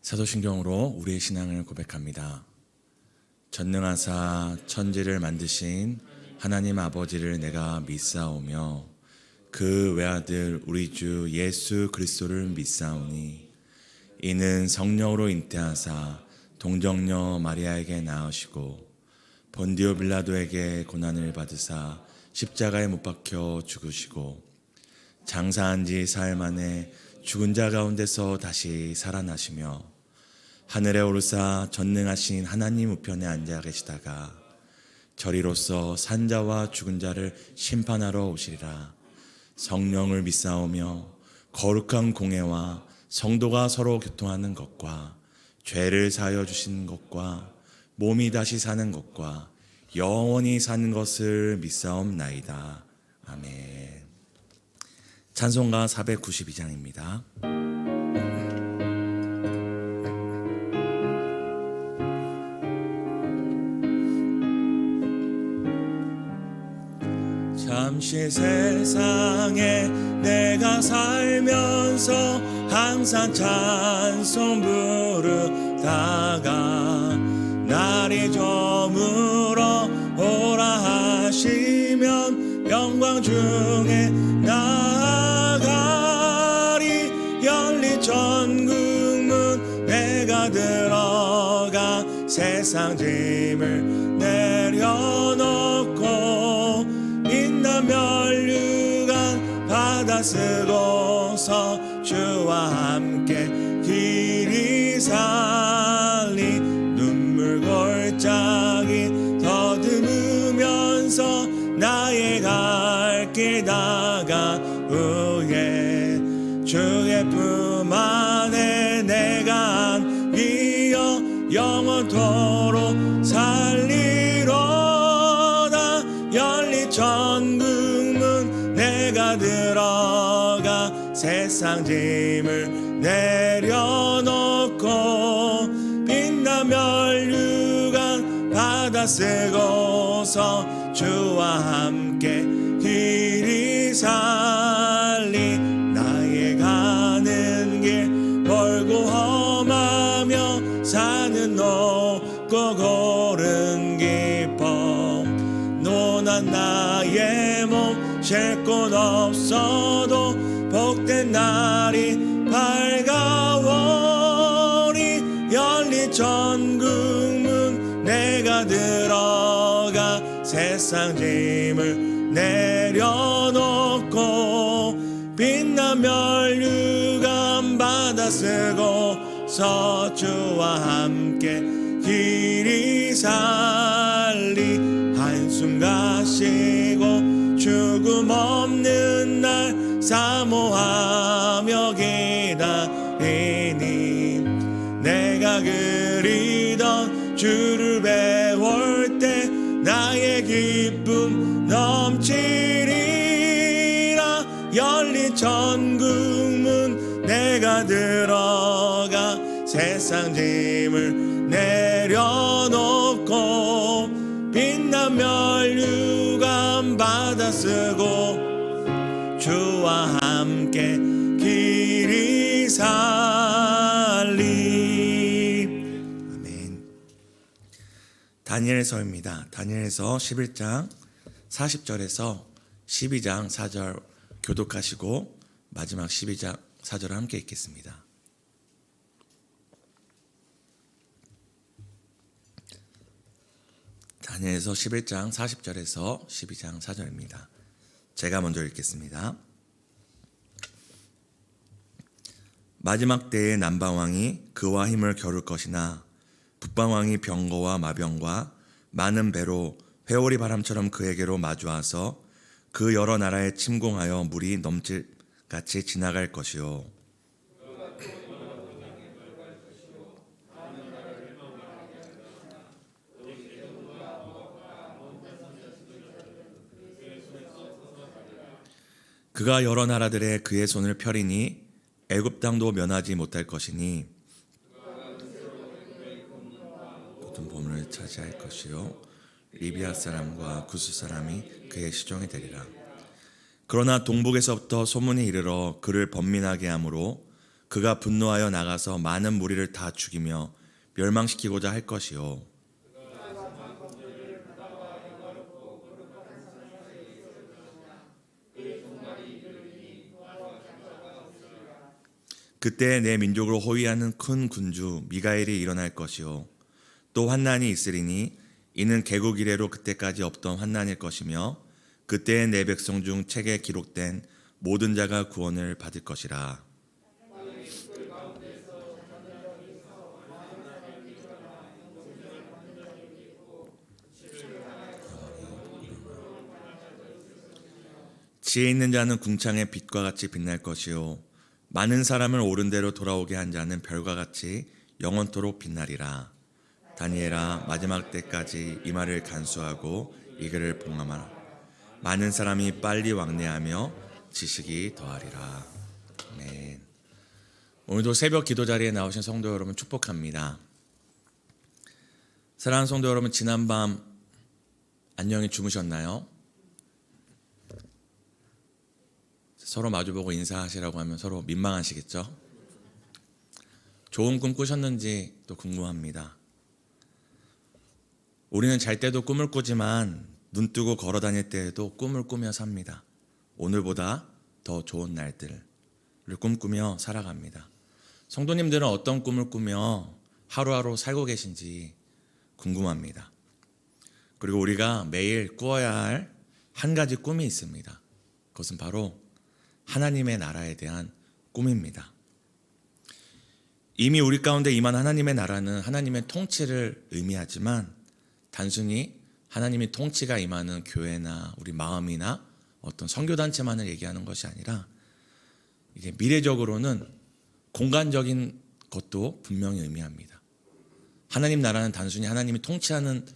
사도신경으로 우리의 신앙을 고백합니다. 전능하사 천지를 만드신 하나님 아버지를 내가 믿사오며 그 외아들 우리 주 예수 그리스도를 믿사오니 이는 성령으로 잉태하사 동정녀 마리아에게 낳으시고 본디오 빌라도에게 고난을 받으사 십자가에 못 박혀 죽으시고 장사한 지 사흘 만에 죽은 자 가운데서 다시 살아나시며 하늘에 오르사 전능하신 하나님 우편에 앉아 계시다가 저리로서 산자와 죽은 자를 심판하러 오시리라. 성령을 믿사오며 거룩한 공회와 성도가 서로 교통하는 것과 죄를 사하여 주시는 것과 몸이 다시 사는 것과 영원히 사는 것을 믿사옵나이다. 아멘. 찬송가 492장입니다. 잠시 세상에 내가 살면서 항상 찬송 부르다가 날이 저물어 오라 하시면 영광 중에 나아가리. 열린 천국문 내가 들어가 세상 짐을 내려놓고 빛난 면류관 받아 쓰고서 주와 함께 길이 살리. 눈물 골짜기 더듬으면서 나의 갈 길 다가오에 주의 품 안에 내가 안기어 영원토록 살리로다. 열린 천국문 내가 들어가 세상 짐을 내려놓고 빛난 면류관 받아 쓰고서 주와 함께 길이 살리. 나의 가는 길 멀고 험하며 산은 높고 고른 깊어 노난 나의 몸 쉴 곳 없어도 복된 날이 밝아오리. 열린 천국문 내가 들어가 세상 짐을 내려놓고 빛난 면류관 받아 쓰고서 주와 함께 길이 살리. 한숨 가시고 죽음 없는 날 사모하며 기다리니 내가 그리던 주를 배울 때 나의 기쁨 넘치리라. 열린 천국문 내가 들어가 세상 짐을 내려놓고 빛난 면류관 받아 쓰고 주와 함께 길이 살리. 아멘. 다니엘서입니다. 다니엘서 11장 40절에서 12장 4절 교독하시고 마지막 12장 4절을 함께 읽겠습니다. 다니엘서 11장 40절에서 12장 4절입니다. 제가 먼저 읽겠습니다. 마지막 때에 남방왕이 그와 힘을 겨룰 것이나 북방왕이 병거와 마병과 많은 배로 회오리 바람처럼 그에게로 마주와서 그 여러 나라에 침공하여 물이 넘칠같이 지나갈 것이요. 그가 여러 나라들에 그의 손을 펴리니 애굽 땅도 면하지 못할 것이니 모든 보물을 차지할 것이요 리비아 사람과 구스 사람이 그의 시종이 되리라. 그러나 동북에서부터 소문이 이르러 그를 번민하게 하므로 그가 분노하여 나가서 많은 무리를 다 죽이며 멸망시키고자 할 것이요. 그때 내 민족을 호위하는 큰 군주 미가엘이 일어날 것이요. 또 환난이 있으리니 이는 개국 이래로 그때까지 없던 환난일 것이며 그때의 내 백성 중 책에 기록된 모든 자가 구원을 받을 것이라. 지혜 있는 자는 궁창의 빛과 같이 빛날 것이요 많은 사람을 옳은 대로 돌아오게 한 자는 별과 같이 영원토록 빛나리라. 다니엘아, 마지막 때까지 이 말을 간수하고 이 글을 봉함하라. 많은 사람이 빨리 왕래하며 지식이 더하리라. 아멘. 오늘도 새벽 기도 자리에 나오신 성도 여러분 축복합니다. 사랑하는 성도 여러분, 지난밤 안녕히 주무셨나요? 서로 마주보고 인사하시라고 하면 서로 민망하시겠죠? 좋은 꿈 꾸셨는지 또 궁금합니다. 우리는 잘 때도 꿈을 꾸지만 눈 뜨고 걸어 다닐 때에도 꿈을 꾸며 삽니다. 오늘보다 더 좋은 날들을 꿈꾸며 살아갑니다. 성도님들은 어떤 꿈을 꾸며 하루하루 살고 계신지 궁금합니다. 그리고 우리가 매일 꾸어야 할 한 가지 꿈이 있습니다. 그것은 바로 하나님의 나라에 대한 꿈입니다. 이미 우리 가운데 임한 하나님의 나라는 하나님의 통치를 의미하지만 단순히 하나님의 통치가 임하는 교회나 우리 마음이나 어떤 선교단체만을 얘기하는 것이 아니라 이게 미래적으로는 공간적인 것도 분명히 의미합니다. 하나님 나라는 단순히 하나님이 통치하는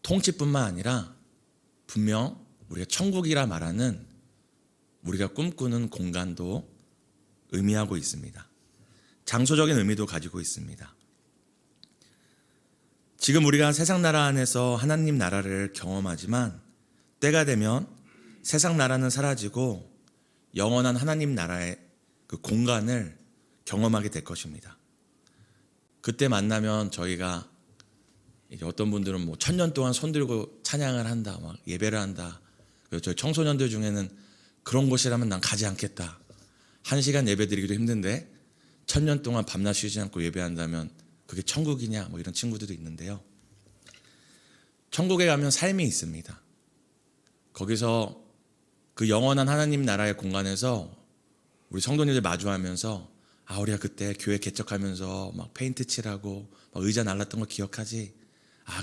통치뿐만 아니라 분명 우리가 천국이라 말하는 우리가 꿈꾸는 공간도 의미하고 있습니다. 장소적인 의미도 가지고 있습니다. 지금 우리가 세상 나라 안에서 하나님 나라를 경험하지만 때가 되면 세상 나라는 사라지고 영원한 하나님 나라의 그 공간을 경험하게 될 것입니다. 그때 만나면 저희가 이제 어떤 분들은 뭐 1000년 동안 손 들고 찬양을 한다, 막 예배를 한다. 그리고 저희 청소년들 중에는 그런 곳이라면 난 가지 않겠다. 1시간 예배 드리기도 힘든데 1000년 동안 밤낮 쉬지 않고 예배한다면 그게 천국이냐, 뭐 이런 친구들도 있는데요. 천국에 가면 삶이 있습니다. 거기서 그 영원한 하나님 나라의 공간에서 우리 성도님들 마주하면서 우리가 그때 교회 개척하면서 막 페인트 칠하고 막 의자 날랐던 거 기억하지?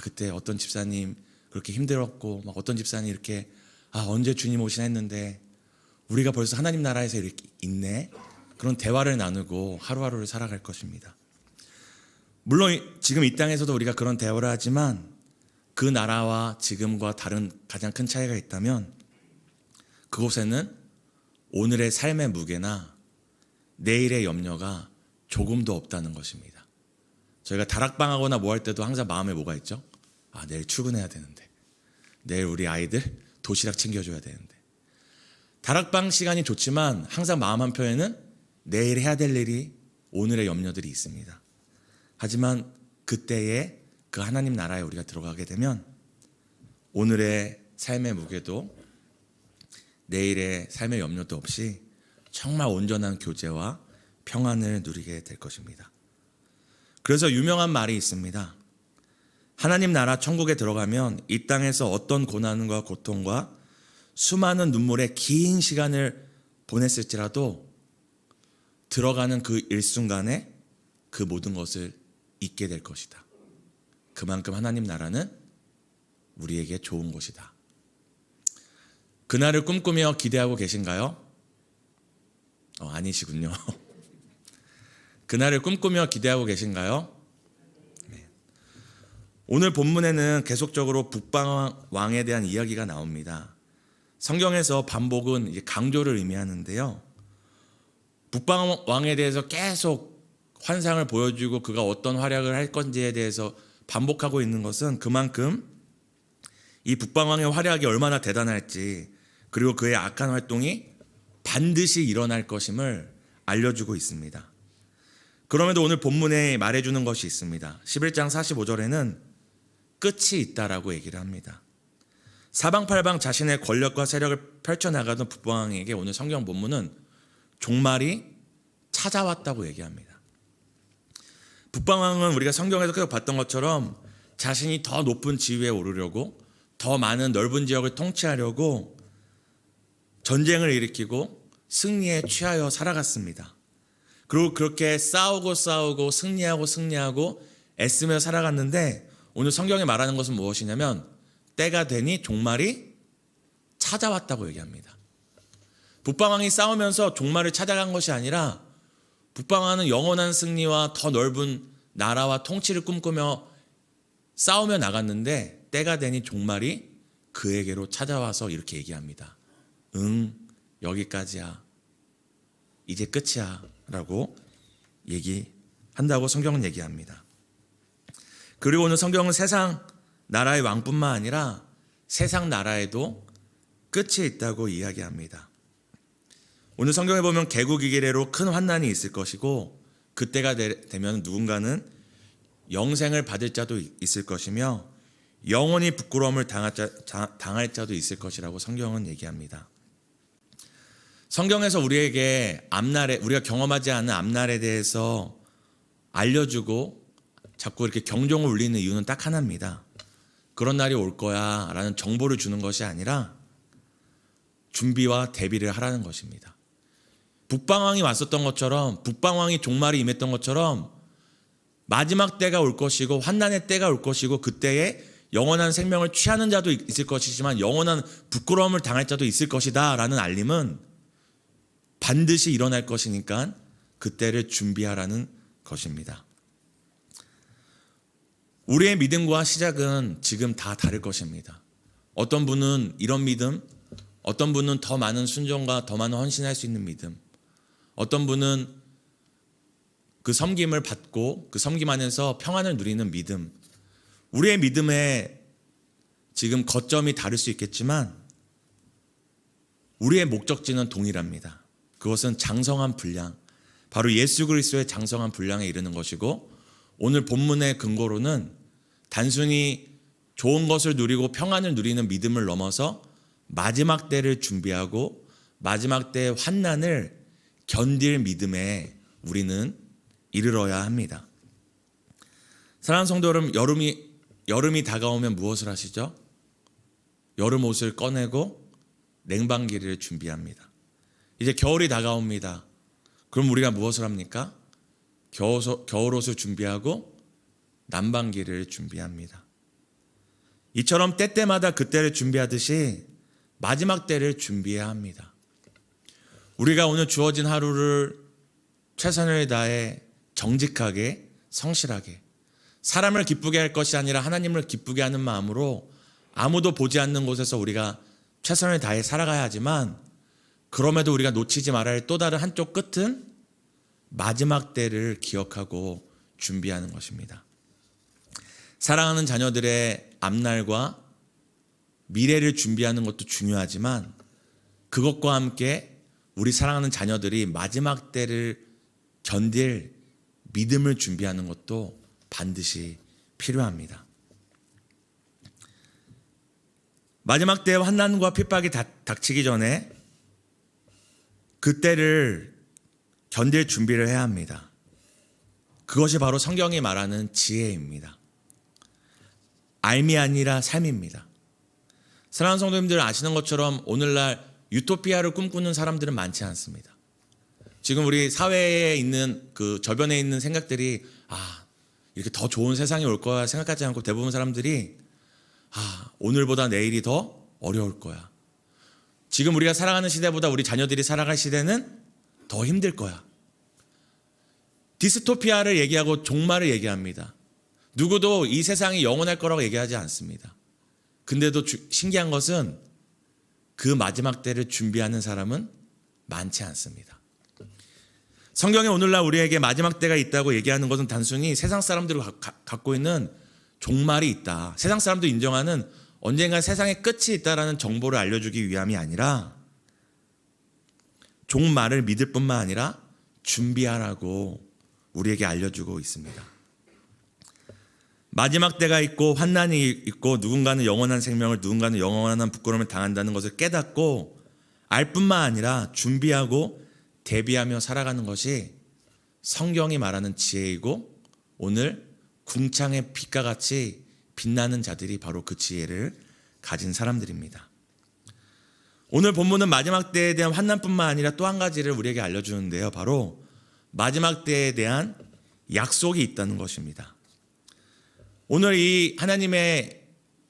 그때 어떤 집사님 그렇게 힘들었고 막 어떤 집사님 이렇게 언제 주님 오시나 했는데 우리가 벌써 하나님 나라에서 이렇게 있네? 그런 대화를 나누고 하루하루를 살아갈 것입니다. 물론 지금 이 땅에서도 우리가 그런 대화를 하지만 그 나라와 지금과 다른 가장 큰 차이가 있다면 그곳에는 오늘의 삶의 무게나 내일의 염려가 조금도 없다는 것입니다. 저희가 다락방하거나 뭐 할 때도 항상 마음에 뭐가 있죠? 내일 출근해야 되는데, 내일 우리 아이들 도시락 챙겨줘야 되는데. 다락방 시간이 좋지만 항상 마음 한편에는 내일 해야 될 일이, 오늘의 염려들이 있습니다. 하지만 그때에 그 하나님 나라에 우리가 들어가게 되면 오늘의 삶의 무게도 내일의 삶의 염려도 없이 정말 온전한 교제와 평안을 누리게 될 것입니다. 그래서 유명한 말이 있습니다. 하나님 나라 천국에 들어가면 이 땅에서 어떤 고난과 고통과 수많은 눈물의 긴 시간을 보냈을지라도 들어가는 그 일순간에 그 모든 것을 잊게 될 것이다. 그만큼 하나님 나라는 우리에게 좋은 곳이다. 그날을 꿈꾸며 기대하고 계신가요? 아니시군요. 그날을 꿈꾸며 기대하고 계신가요? 네. 오늘 본문에는 계속적으로 북방왕에 대한 이야기가 나옵니다. 성경에서 반복은 이제 강조를 의미하는데요. 북방왕에 대해서 계속 환상을 보여주고 그가 어떤 활약을 할 건지에 대해서 반복하고 있는 것은 그만큼 이 북방왕의 활약이 얼마나 대단할지, 그리고 그의 악한 활동이 반드시 일어날 것임을 알려주고 있습니다. 그럼에도 오늘 본문에 말해주는 것이 있습니다. 11장 45절에는 끝이 있다라고 얘기를 합니다. 사방팔방 자신의 권력과 세력을 펼쳐나가던 북방왕에게 오늘 성경 본문은 종말이 찾아왔다고 얘기합니다. 북방왕은 우리가 성경에서 계속 봤던 것처럼 자신이 더 높은 지위에 오르려고, 더 많은 넓은 지역을 통치하려고 전쟁을 일으키고 승리에 취하여 살아갔습니다. 그리고 그렇게 싸우고 승리하고 애쓰며 살아갔는데, 오늘 성경이 말하는 것은 무엇이냐면 때가 되니 종말이 찾아왔다고 얘기합니다. 북방왕이 싸우면서 종말을 찾아간 것이 아니라, 북방왕은 영원한 승리와 더 넓은 나라와 통치를 꿈꾸며 싸우며 나갔는데, 때가 되니 종말이 그에게로 찾아와서 이렇게 얘기합니다. 여기까지야. 이제 끝이야 라고 얘기한다고 성경은 얘기합니다. 그리고 오늘 성경은 세상 나라의 왕뿐만 아니라 세상 나라에도 끝이 있다고 이야기합니다. 오늘 성경에 보면 개국 이래로 큰 환난이 있을 것이고, 그때가 되면 누군가는 영생을 받을 자도 있을 것이며 영원히 부끄러움을 당할 자도 있을 것이라고 성경은 얘기합니다. 성경에서 우리에게 앞날에, 우리가 경험하지 않은 앞날에 대해서 알려주고 자꾸 이렇게 경종을 울리는 이유는 딱 하나입니다. 그런 날이 올 거야 라는 정보를 주는 것이 아니라 준비와 대비를 하라는 것입니다. 북방왕이 왔었던 것처럼, 북방왕이 종말이 임했던 것처럼 마지막 때가 올 것이고 환난의 때가 올 것이고, 그때에 영원한 생명을 취하는 자도 있을 것이지만 영원한 부끄러움을 당할 자도 있을 것이다 라는 알림은 반드시 일어날 것이니까 그때를 준비하라는 것입니다. 우리의 믿음과 시작은 지금 다 다를 것입니다. 어떤 분은 이런 믿음, 어떤 분은 더 많은 순종과 더 많은 헌신할 수 있는 믿음, 어떤 분은 그 섬김을 받고 그 섬김 안에서 평안을 누리는 믿음, 우리의 믿음에 지금 거점이 다를 수 있겠지만 우리의 목적지는 동일합니다. 그것은 장성한 분량, 바로 예수 그리스도의 장성한 분량에 이르는 것이고, 오늘 본문의 근거로는 단순히 좋은 것을 누리고 평안을 누리는 믿음을 넘어서 마지막 때를 준비하고 마지막 때의 환난을 견딜 믿음에 우리는 이르러야 합니다. 사랑하는 성도 여러분, 여름이 다가오면 무엇을 하시죠? 여름 옷을 꺼내고 냉방기를 준비합니다. 이제 겨울이 다가옵니다. 그럼 우리가 무엇을 합니까? 겨울 옷을 준비하고 난방기를 준비합니다. 이처럼 때때마다 그때를 준비하듯이 마지막 때를 준비해야 합니다. 우리가 오늘 주어진 하루를 최선을 다해 정직하게, 성실하게, 사람을 기쁘게 할 것이 아니라 하나님을 기쁘게 하는 마음으로 아무도 보지 않는 곳에서 우리가 최선을 다해 살아가야 하지만, 그럼에도 우리가 놓치지 말아야 할 또 다른 한쪽 끝은 마지막 때를 기억하고 준비하는 것입니다. 사랑하는 자녀들의 앞날과 미래를 준비하는 것도 중요하지만, 그것과 함께 우리 사랑하는 자녀들이 마지막 때를 견딜 믿음을 준비하는 것도 반드시 필요합니다. 마지막 때의 환난과 핍박이 닥치기 전에 그때를 견딜 준비를 해야 합니다. 그것이 바로 성경이 말하는 지혜입니다. 알미 아니라 삶입니다. 사랑하는 성도님들, 아시는 것처럼 오늘날 유토피아를 꿈꾸는 사람들은 많지 않습니다. 지금 우리 사회에 있는 그 저변에 있는 생각들이 이렇게 더 좋은 세상이 올 거야 생각하지 않고, 대부분 사람들이 오늘보다 내일이 더 어려울 거야, 지금 우리가 살아가는 시대보다 우리 자녀들이 살아갈 시대는 더 힘들 거야, 디스토피아를 얘기하고 종말을 얘기합니다. 누구도 이 세상이 영원할 거라고 얘기하지 않습니다. 근데도 신기한 것은 그 마지막 때를 준비하는 사람은 많지 않습니다. 성경이 오늘날 우리에게 마지막 때가 있다고 얘기하는 것은 단순히 세상 사람들이 갖고 있는 종말이 있다, 세상 사람도 인정하는 언젠가 세상의 끝이 있다라는 정보를 알려주기 위함이 아니라, 종말을 믿을 뿐만 아니라 준비하라고 우리에게 알려주고 있습니다. 마지막 때가 있고 환난이 있고 누군가는 영원한 생명을, 누군가는 영원한 부끄러움을 당한다는 것을 깨닫고 알 뿐만 아니라 준비하고 대비하며 살아가는 것이 성경이 말하는 지혜이고, 오늘 궁창의 빛과 같이 빛나는 자들이 바로 그 지혜를 가진 사람들입니다. 오늘 본문은 마지막 때에 대한 환난뿐만 아니라 또 한 가지를 우리에게 알려주는데요, 바로 마지막 때에 대한 약속이 있다는 것입니다. 오늘 이 하나님의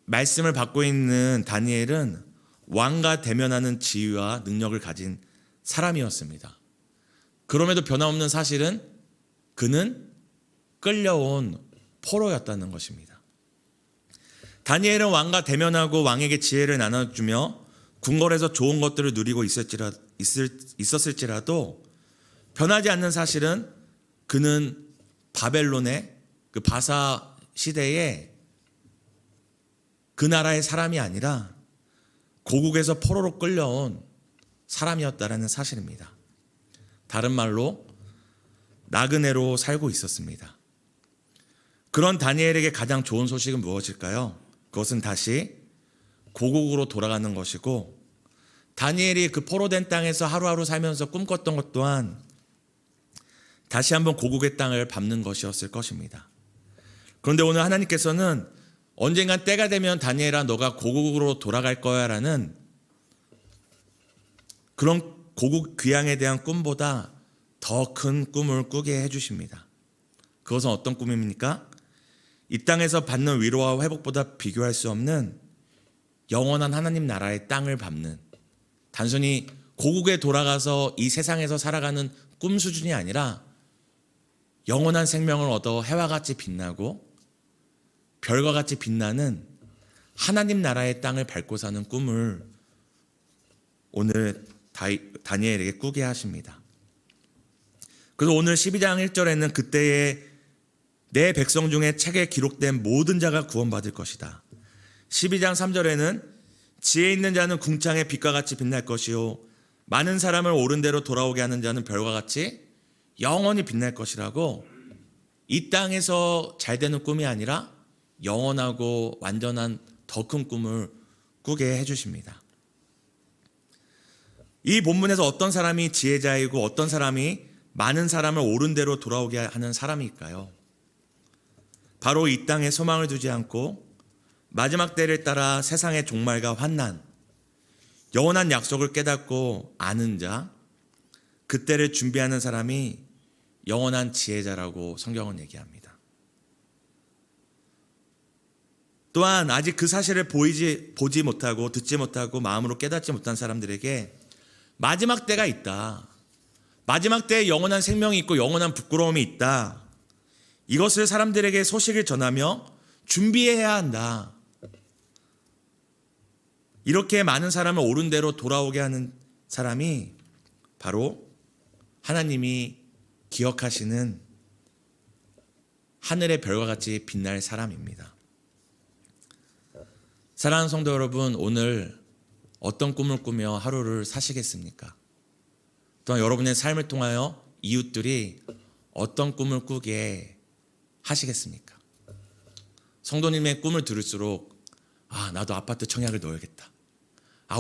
말씀을 받고 있는 다니엘은 왕과 대면하는 지위와 능력을 가진 사람이었습니다. 그럼에도 변함없는 사실은 그는 끌려온 포로였다는 것입니다. 다니엘은 왕과 대면하고 왕에게 지혜를 나눠주며 궁궐에서 좋은 것들을 누리고 있었을지라도 변하지 않는 사실은 그는 바벨론의 그 바사 시대에 그 나라의 사람이 아니라 고국에서 포로로 끌려온 사람이었다라는 사실입니다. 다른 말로 나그네로 살고 있었습니다. 그런 다니엘에게 가장 좋은 소식은 무엇일까요? 그것은 다시 고국으로 돌아가는 것이고, 다니엘이 그 포로된 땅에서 하루하루 살면서 꿈꿨던 것 또한 다시 한번 고국의 땅을 밟는 것이었을 것입니다. 그런데 오늘 하나님께서는 언젠간 때가 되면 다니엘아, 너가 고국으로 돌아갈 거야 라는 그런 고국 귀향에 대한 꿈보다 더 큰 꿈을 꾸게 해주십니다. 그것은 어떤 꿈입니까? 이 땅에서 받는 위로와 회복보다 비교할 수 없는 영원한 하나님 나라의 땅을 밟는, 단순히 고국에 돌아가서 이 세상에서 살아가는 꿈 수준이 아니라 영원한 생명을 얻어 해와 같이 빛나고 별과 같이 빛나는 하나님 나라의 땅을 밟고 사는 꿈을 오늘 다니엘에게 꾸게 하십니다. 그래서 오늘 12장 1절에는 그때에 내 백성 중에 책에 기록된 모든 자가 구원받을 것이다. 12장 3절에는 지혜 있는 자는 궁창의 빛과 같이 빛날 것이요 많은 사람을 옳은 대로 돌아오게 하는 자는 별과 같이 영원히 빛날 것이라고, 이 땅에서 잘 되는 꿈이 아니라 영원하고 완전한 더 큰 꿈을 꾸게 해주십니다. 이 본문에서 어떤 사람이 지혜자이고 어떤 사람이 많은 사람을 옳은 대로 돌아오게 하는 사람일까요? 바로 이 땅에 소망을 두지 않고 마지막 때를 따라 세상의 종말과 환난, 영원한 약속을 깨닫고 아는 자, 그때를 준비하는 사람이 영원한 지혜자라고 성경은 얘기합니다. 또한 아직 그 사실을 보지 못하고 듣지 못하고 마음으로 깨닫지 못한 사람들에게 마지막 때가 있다, 마지막 때에 영원한 생명이 있고 영원한 부끄러움이 있다, 이것을 사람들에게 소식을 전하며 준비해야 한다, 이렇게 많은 사람을 옳은 대로 돌아오게 하는 사람이 바로 하나님이 기억하시는 하늘의 별과 같이 빛날 사람입니다. 사랑하는 성도 여러분, 오늘 어떤 꿈을 꾸며 하루를 사시겠습니까? 또한 여러분의 삶을 통하여 이웃들이 어떤 꿈을 꾸게 하시겠습니까? 성도님의 꿈을 들을수록 나도 아파트 청약을 넣어야겠다,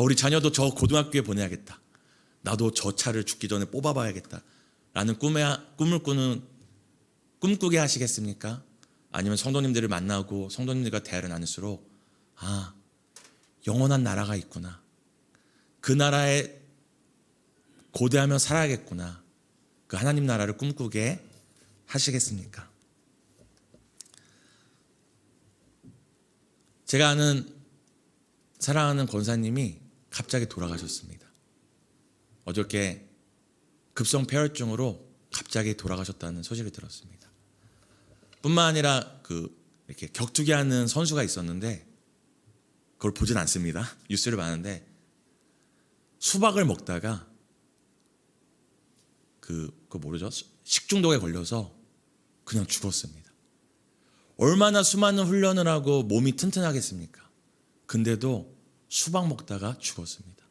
우리 자녀도 저 고등학교에 보내야겠다, 나도 저 차를 죽기 전에 뽑아봐야겠다 라는 꿈꾸게 하시겠습니까? 아니면 성도님들을 만나고 성도님들과 대화를 나눌수록 영원한 나라가 있구나, 그 나라에 고대하며 살아야겠구나, 그 하나님 나라를 꿈꾸게 하시겠습니까? 제가 아는 사랑하는 권사님이 갑자기 돌아가셨습니다. 어저께 급성 폐혈증으로 갑자기 돌아가셨다는 소식을 들었습니다. 뿐만 아니라 이렇게 격투기 하는 선수가 있었는데, 그걸 보진 않습니다. 뉴스를 봤는데 수박을 먹다가 그거 모르죠? 식중독에 걸려서 그냥 죽었습니다. 얼마나 수많은 훈련을 하고 몸이 튼튼하겠습니까? 근데도 수박 먹다가 죽었습니다.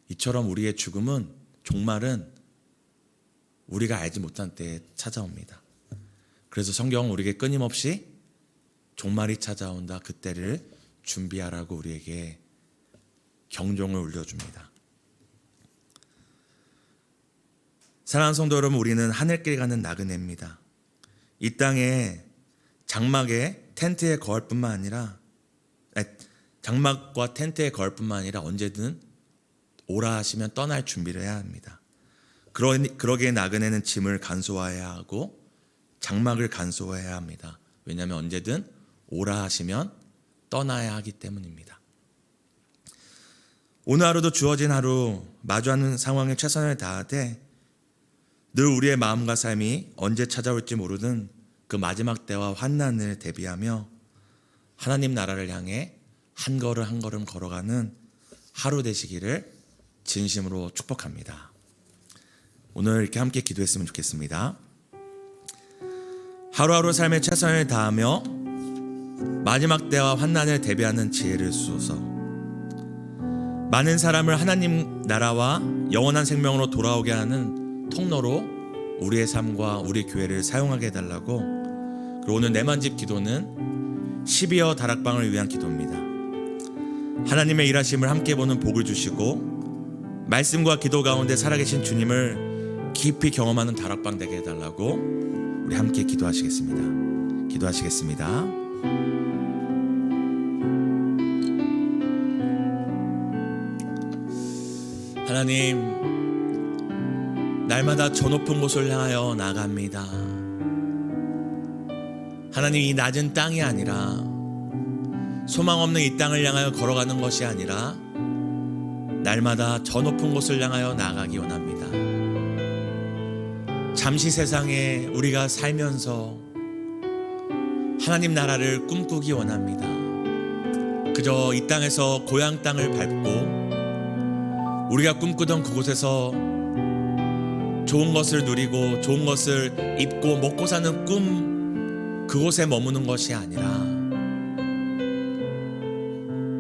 이처럼 우리의 죽음은, 종말은 우리가 알지 못한 때에 찾아옵니다. 그래서 성경은 우리에게 끊임없이 종말이 찾아온다, 그때를 준비하라고 우리에게 경종을 울려줍니다. 사랑하는 성도 여러분, 우리는 하늘길 가는 나그네입니다. 이 땅에 장막에 텐트에 거할 뿐만 아니라 장막과 텐트에 거할 뿐만 아니라 언제든 오라 하시면 떠날 준비를 해야 합니다. 그러기에 나그네는 짐을 간소화해야 하고 장막을 간소화해야 합니다. 왜냐하면 언제든 오라 하시면 떠나야 하기 때문입니다. 오늘 하루도 주어진 하루 마주하는 상황에 최선을 다하되 늘 우리의 마음과 삶이 언제 찾아올지 모르는 그 마지막 때와 환난을 대비하며 하나님 나라를 향해 한 걸음 한 걸음 걸어가는 하루 되시기를 진심으로 축복합니다. 오늘 이렇게 함께 기도했으면 좋겠습니다. 하루하루 삶의 최선을 다하며 마지막 때와 환난을 대비하는 지혜를 주소서. 많은 사람을 하나님 나라와 영원한 생명으로 돌아오게 하는 통로로 우리의 삶과 우리 교회를 사용하게 해달라고. 그리고 오늘 내만집 기도는 12여 다락방을 위한 기도입니다. 하나님의 일하심을 함께 보는 복을 주시고 말씀과 기도 가운데 살아계신 주님을 깊이 경험하는 다락방 되게 해달라고 우리 함께 기도하시겠습니다. 하나님, 날마다 저 높은 곳을 향하여 나갑니다. 하나님, 이 낮은 땅이 아니라 소망 없는 이 땅을 향하여 걸어가는 것이 아니라 날마다 저 높은 곳을 향하여 나가기 원합니다. 잠시 세상에 우리가 살면서 하나님 나라를 꿈꾸기 원합니다. 그저 이 땅에서 고향 땅을 밟고 우리가 꿈꾸던 그곳에서 좋은 것을 누리고 좋은 것을 입고 먹고 사는 꿈, 그곳에 머무는 것이 아니라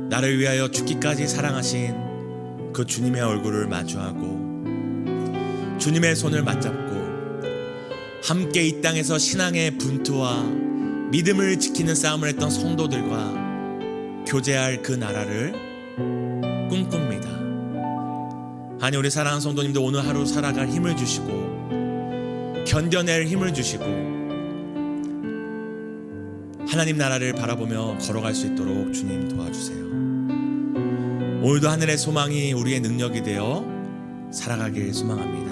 나를 위하여 죽기까지 사랑하신 그 주님의 얼굴을 마주하고 주님의 손을 맞잡고 함께 이 땅에서 신앙의 분투와 믿음을 지키는 싸움을 했던 성도들과 교제할 그 나라를 꿈꿉니다. 하나님, 우리 사랑하는 성도님들 오늘 하루 살아갈 힘을 주시고 견뎌낼 힘을 주시고 하나님 나라를 바라보며 걸어갈 수 있도록 주님 도와주세요. 오늘도 하늘의 소망이 우리의 능력이 되어 살아가길 소망합니다.